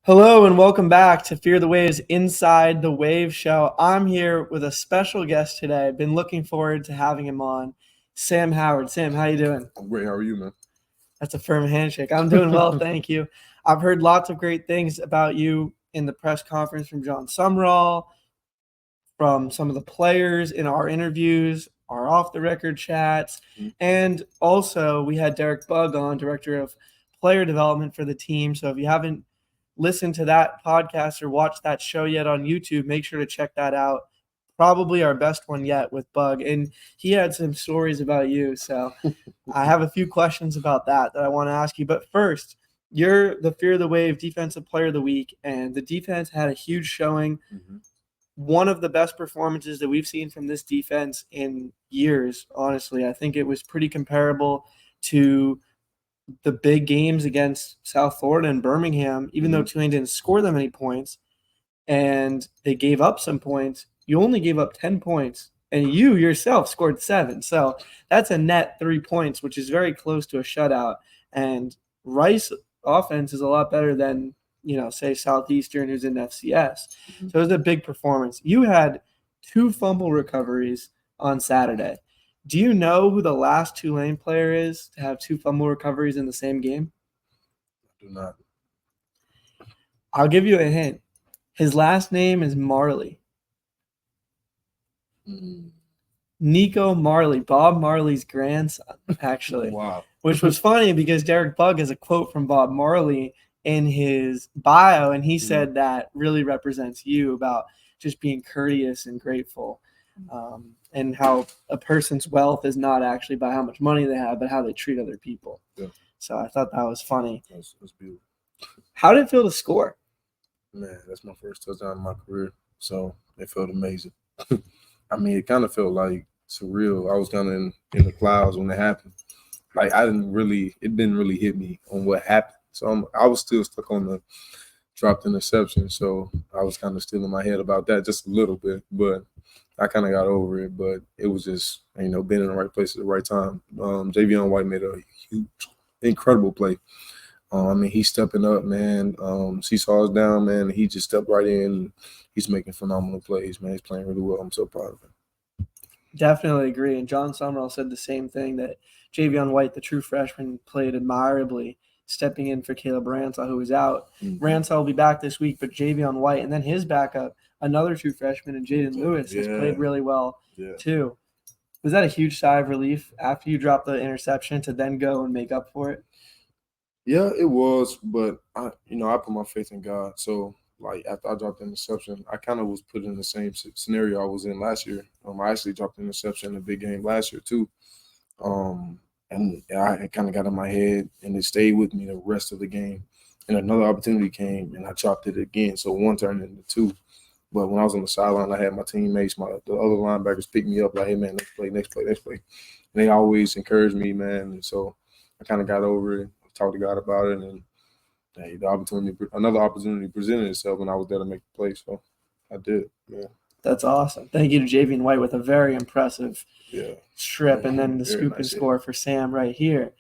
Hello and welcome back to Fear the Waves Inside the Wave Show. I'm here with a special guest today. I've been looking forward to having him on, Sam Howard. Sam, how you doing? I'm great. How are you, man? That's a firm handshake. I'm doing well, thank you. I've heard lots of great things about you in the press conference from John Sumrall, from some of the players in our interviews, our off-the-record chats, and also we had Derek Bugg on, Director of Player Development for the team. So if you haven't listened to that podcast or watched that show yet on YouTube, make sure to check that out. Probably our best one yet with Bug. And he had some stories about you. So I have a few questions about that I want to ask you. But first, you're the Fear the Wave Defensive Player of the Week, and the defense had a huge showing. One of the best performances that we've seen from this defense in years, honestly. I think it was pretty comparable to the big games against South Florida and Birmingham, even though Tulane didn't score that many points and they gave up some points. You only gave up 10 points, and you yourself scored 7. So that's a net 3 points, which is very close to a shutout. And Rice offense is a lot better than, say Southeastern, who's in FCS. So it was a big performance. You had 2 fumble recoveries on Saturday. Do you know who the last Tulane player is to have 2 fumble recoveries in the same game? I do not. I'll give you a hint. His last name is Marley. Nico Marley, Bob Marley's grandson, actually. Wow. Which was funny because Derek Bugg has a quote from Bob Marley in his bio, and he said that really represents you about just being courteous and grateful. And how a person's wealth is not actually by how much money they have, but how they treat other people. Yeah. So I thought that was funny. That's beautiful. How did it feel to score? Man, that's my first touchdown in my career, so it felt amazing. I mean, it kind of felt like surreal. I was kind of in the clouds when it happened. Like it didn't really hit me on what happened. So I was still stuck on the dropped interception. So I was kind of still in my head about that just a little bit, but I kind of got over it. But it was just, being in the right place at the right time. Javion White made a huge, incredible play. He's stepping up, man. Seesaw is down, man. He just stepped right in. He's making phenomenal plays, man. He's playing really well. I'm so proud of him. Definitely agree. And John Sumrall said the same thing, that Javion White, the true freshman, played admirably, stepping in for Caleb Ransall, who was out. Ransall will be back this week, but Javion White, and then his backup, another true freshman, and Jaden Lewis, has played really well too. Was that a huge sigh of relief after you dropped the interception to then go and make up for it? Yeah, it was, but I put my faith in God. So, after I dropped the interception, I kind of was put in the same scenario I was in last year. I actually dropped the interception in a big game last year too. And I kind of got in my head, and it stayed with me the rest of the game. And another opportunity came, and I chopped it again. So one turned into 2. But when I was on the sideline, I had my teammates, the other linebackers pick me up like, hey, man, next play. And they always encouraged me, man. And so I kind of got over it, talked to God about it, and another opportunity presented itself, and I was there to make the play. So I did, yeah. That's awesome. Thank you to Javion White with a very impressive strip, and then the scoop and score for Sam right here.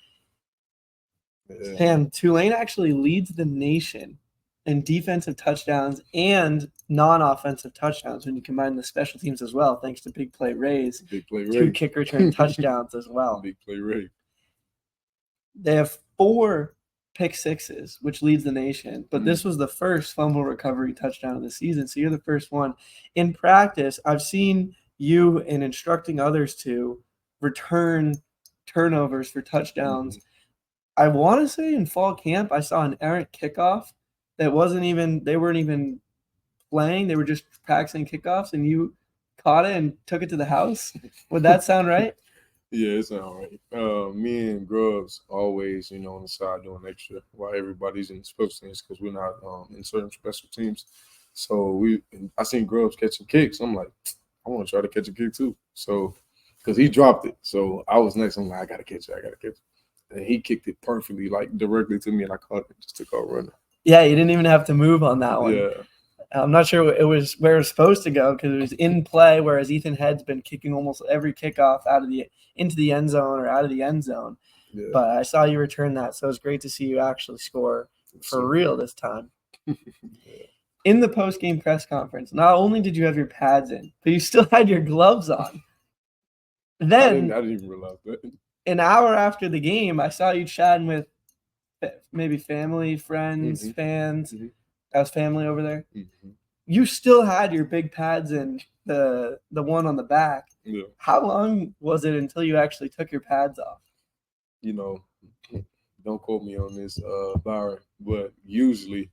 Yeah. Sam, Tulane actually leads the nation in defensive touchdowns and non-offensive touchdowns when you combine the special teams as well, thanks to Big Play Rays. 2 kick return touchdowns as well. Big Play Ray. They have 4 pick sixes, which leads the nation. But this was the first fumble recovery touchdown of the season, so you're the first one. In practice, I've seen you in instructing others to return turnovers for touchdowns. I want to say in fall camp, I saw an errant kickoff that they weren't even playing. They were just practicing kickoffs, and you caught it and took it to the house. Would that sound right? Yeah, it sounds right. Me and Grubbs always, on the side doing extra while everybody's in special teams because we're not in certain special teams. So I seen Grubbs catching kicks. I'm like, I want to try to catch a kick too. So, because he dropped it. So I was next. I'm like, I got to catch it. And he kicked it perfectly, like directly to me, and I caught it, just took off running. Yeah, you didn't even have to move on that one. Yeah. I'm not sure it was where it was supposed to go because it was in play, whereas Ethan Head's been kicking almost every kickoff into the end zone or out of the end zone. Yeah. But I saw you return that, so it was great to see you actually score for real this time. In the post-game press conference, not only did you have your pads in, but you still had your gloves on. Then, I didn't even realize that. an hour after the game, I saw you chatting with maybe family, friends, fans. That was family over there. You still had your big pads in, the one on the back. Yeah. How long was it until you actually took your pads off? Don't quote me on this, Byron, but usually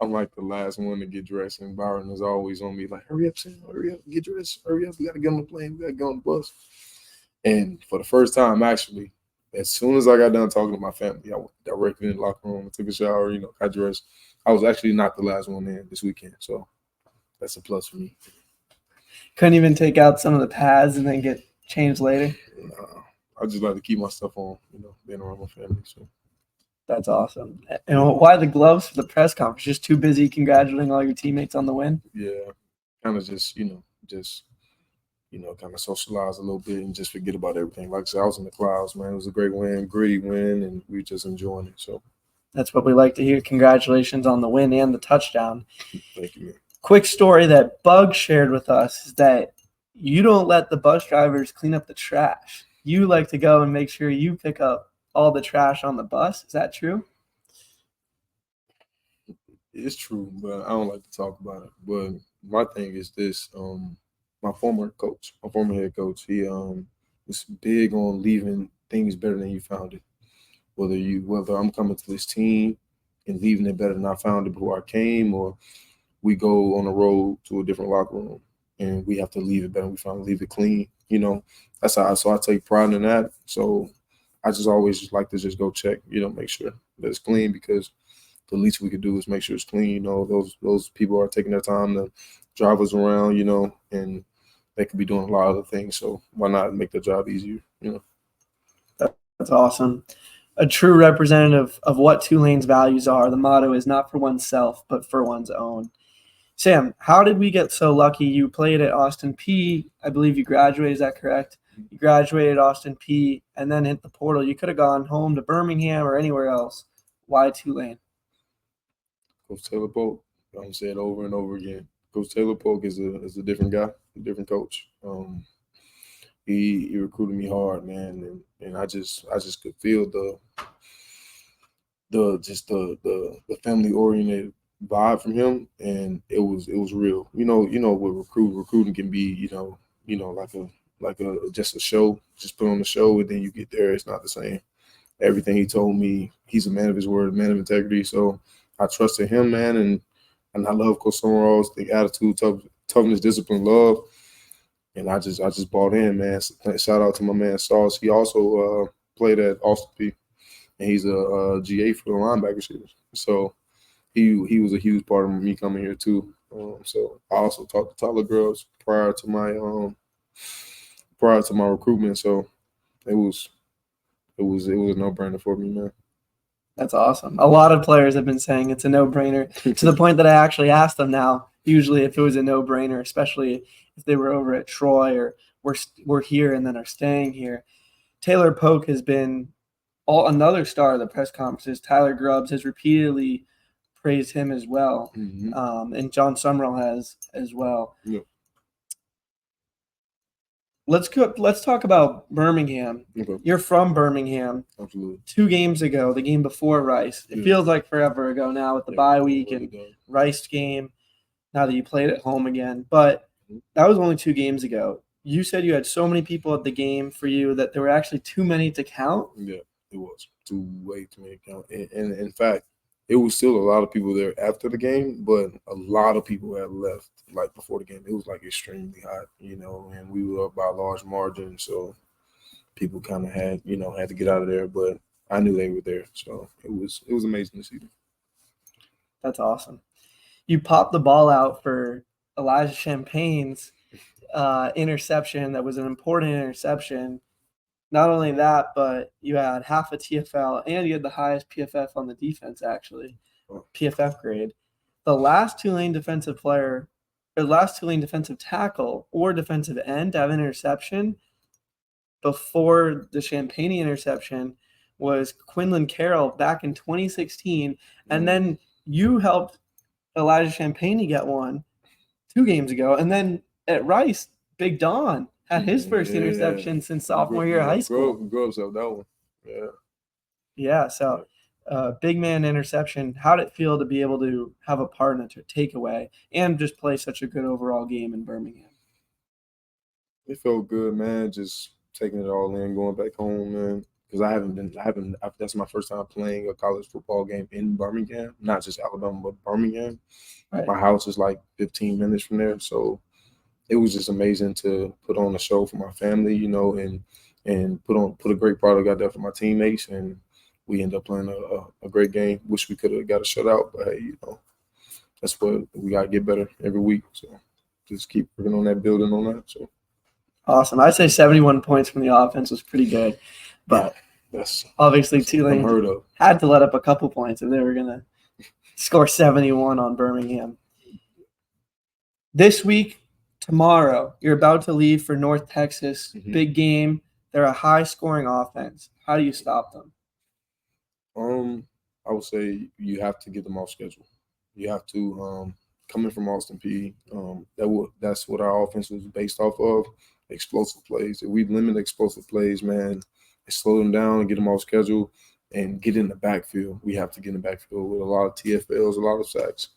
I'm like the last one to get dressed, and Byron is always on me like, hurry up, Sam, hurry up, get dressed, hurry up, we got to get on the plane, we got to get on the bus. And for the first time, actually, as soon as I got done talking to my family, I went directly in the locker room and took a shower, got dressed. I was actually not the last one in this weekend, so that's a plus for me. Couldn't even take out some of the pads and then get changed later? No, I just like to keep my stuff on, being around my family, so. That's awesome. And why the gloves for the press conference? Just too busy congratulating all your teammates on the win? Yeah, kind of just, kind of socialize a little bit and just forget about everything. Like I said, I was in the clouds, man. It was a great win, gritty win, and we just enjoying it. So that's what we like to hear. Congratulations on the win and the touchdown. Thank you, man. Quick story that Bug shared with us is that you don't let the bus drivers clean up the trash. You like to go and make sure you pick up all the trash on the bus. Is that true? It's true, but I don't like to talk about it. But my thing is this: my former head coach, he was big on leaving things better than you found it. Whether I'm coming to this team and leaving it better than I found it before I came, or we go on the road to a different locker room and we have to leave it better than we found it, leave it clean. That's how. So I take pride in that. So I just always just like to just go check, make sure that it's clean, because the least we could do is make sure it's clean. Those people are taking their time to drive us around, and they could be doing a lot of other things. So why not make their job easier, That's awesome. A true representative of what Tulane's values are. The motto is not for oneself, but for one's own. Sam, how did we get so lucky? You played at Austin P. I believe you graduated. Is that correct? You graduated Austin P and then hit the portal. You could have gone home to Birmingham or anywhere else. Why Tulane? Coach Taylor Polk. I'm gonna say it over and over again. Coach Taylor Polk is a different guy, a different coach. He recruited me hard, man, and I just could feel the family oriented vibe from him, and it was real. What recruiting can be, like a just a show, just put on the show, and then you get there, it's not the same. Everything he told me, he's a man of his word, a man of integrity. So I trusted him, man, and I love Coach Summerall's the attitude, toughness, discipline, love, and I just bought in, man. Shout out to my man Sauce. He also played at Austin P, and he's a GA for the linebacker series. So he was a huge part of me coming here too. So I also talked to Tyler Grubbs prior to my recruitment. So it was a no-brainer for me, man. That's awesome. A lot of players have been saying it's a no-brainer to the point that I actually ask them now, usually if it was a no-brainer, especially if they were over at Troy or we're here and then are staying here. Taylor Polk has been another star of the press conferences. Tyler Grubbs has repeatedly praised him as well, and John Summerall has as well. Yeah. Let's talk about Birmingham. Okay. You're from Birmingham. Absolutely. 2 games ago, the game before Rice. It feels like forever ago now with the bye week and Rice game, now that you played at home again. But that was only 2 games ago. You said you had so many people at the game for you that there were actually too many to count? Yeah, it was. Way too many to count. And in fact, it was still a lot of people there after the game, but a lot of people had left like before the game. It was like extremely hot, and we were up by a large margin. So people kind of had to get out of there, but I knew they were there. So it was amazing to see them. That's awesome. You popped the ball out for Elijah Champagne's interception. That was an important interception. Not only that, but you had half a TFL and you had the highest PFF on the defense, actually, PFF grade. The last Tulane defensive tackle or defensive end to have an interception before the Champagne interception was Quinlan Carroll back in 2016. And then you helped Elijah Champagne to get one 2 games ago. And then at Rice, Big Don had his first interception since sophomore year of high school. Groves up that one. Yeah. Yeah, so big man interception. How did it feel to be able to have a partner to take away and just play such a good overall game in Birmingham? It felt good, man. Just taking it all in, going back home, man. Because that's my first time playing a college football game in Birmingham, not just Alabama, but Birmingham. Right. My house is like 15 minutes from there. So it was just amazing to put on a show for my family, you know, and put a great product out there for my teammates. And we ended up playing a great game. Wish we could have got a shutout, but hey, you know, that's what we got to get better every week. So just keep working on that, building on that. So awesome. I'd say 71 points from the offense was pretty good, but that's obviously Tulane had to let up a couple points if they were going to score 71 on Birmingham. This week, tomorrow, you're about to leave for North Texas. Mm-hmm. Big game. They're a high-scoring offense. How do you stop them? I would say you have to get them off schedule. You have to coming from Austin Peay. That's what our offense was based off of. Explosive plays. If we limit explosive plays, man, slow them down and get them off schedule and get in the backfield. We have to get in the backfield with a lot of TFLs, a lot of sacks,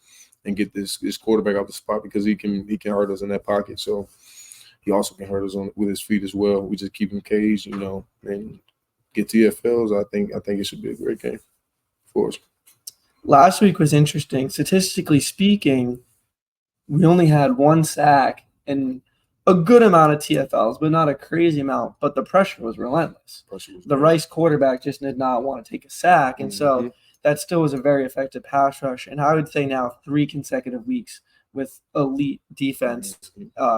and get this quarterback out the spot because he can hurt us in that pocket. So he also can hurt us with his feet as well. We just keep him caged, you know, and get TFLs. I think it should be a great game for us. Last week was interesting. Statistically speaking, we only had 1 sack and a good amount of TFLs, but not a crazy amount. But the pressure was relentless. The Rice quarterback just did not want to take a sack, and so that still was a very effective pass rush. And I would say now 3 consecutive weeks with elite defense,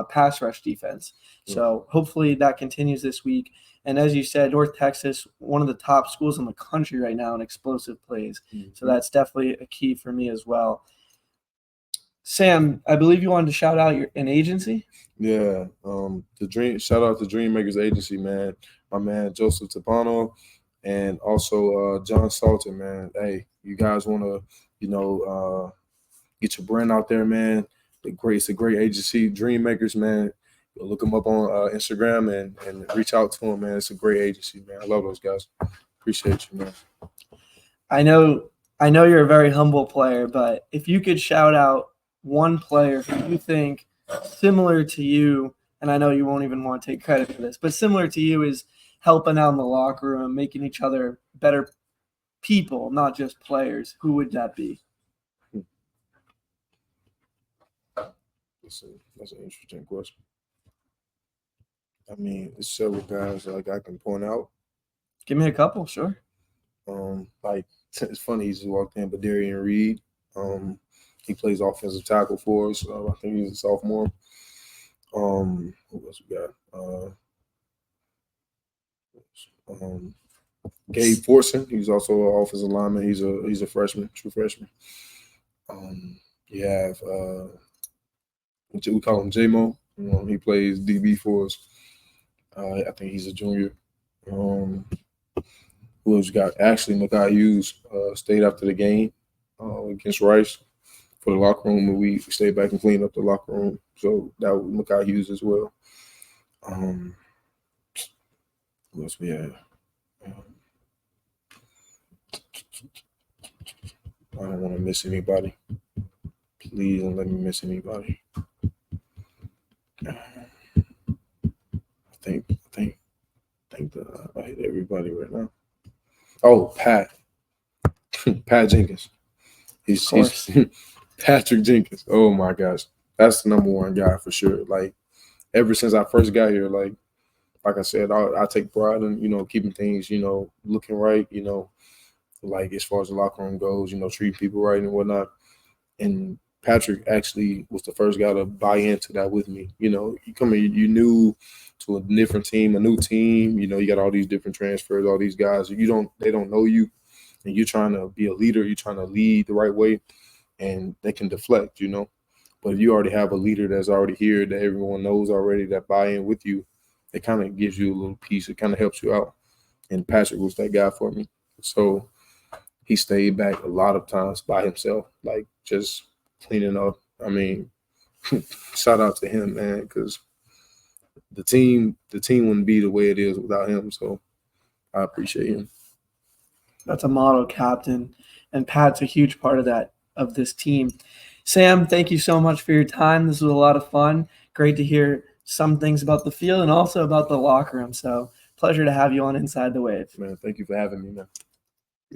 pass rush defense. So hopefully that continues this week. And as you said, North Texas, one of the top schools in the country right now in explosive plays. So that's definitely a key for me as well. Sam, I believe you wanted to shout out an agency? Yeah. Shout out to Dreammakers Agency, man. My man Joseph Tapano and also John Salter, man. Hey, you guys want to, you know, get your brand out there, man. It's a great agency. Dreammakers, man. Look them up on Instagram and reach out to them, man. It's a great agency, man. I love those guys. Appreciate you, man. I know you're a very humble player, but if you could shout out one player who you think similar to you, and I know you won't even want to take credit for this, but similar to you is helping out in the locker room, making each other better people, not just players, who would that be? That's an interesting question. I mean, there's several guys like I can point out. Give me a couple, sure. Like it's funny, he just walked in, but Darian Reed, he plays offensive tackle for us. I think he's a sophomore. Who else we got? Gabe Forson, he's also an offensive lineman. He's a freshman, true freshman. You have we call him J-Mo. He plays DB for us. I think he's a junior. Who else we got? Actually, Makai Hughes stayed after the game against Rice for the locker room, and we stayed back and cleaned up the locker room. So that was Makai Hughes as well. Who else we have? I don't want to miss anybody. Please don't let me miss anybody. I think I hit everybody right now. Oh, Pat Jenkins. He's Patrick Jenkins. Oh my gosh, that's the number one guy for sure. Like ever since I first got here, like I said, I take pride in keeping things looking right. Like as far as the locker room goes, treating people right and whatnot. And Patrick actually was the first guy to buy into that with me. You come in, you new to a different team, a new team. You got all these different transfers, all these guys. They don't know you, and you're trying to be a leader. You're trying to lead the right way, and they can deflect. But if you already have a leader that's already here, that everyone knows already, that buy in with you, it kind of gives you a little piece. It kind of helps you out. And Patrick was that guy for me. So he stayed back a lot of times by himself, like just cleaning up. I mean, shout out to him, man, because the team wouldn't be the way it is without him. So I appreciate him. That's a model captain, and Pat's a huge part of this team. Sam, thank you so much for your time. This was a lot of fun. Great to hear some things about the field and also about the locker room. So pleasure to have you on Inside the Wave. Man, thank you for having me, man.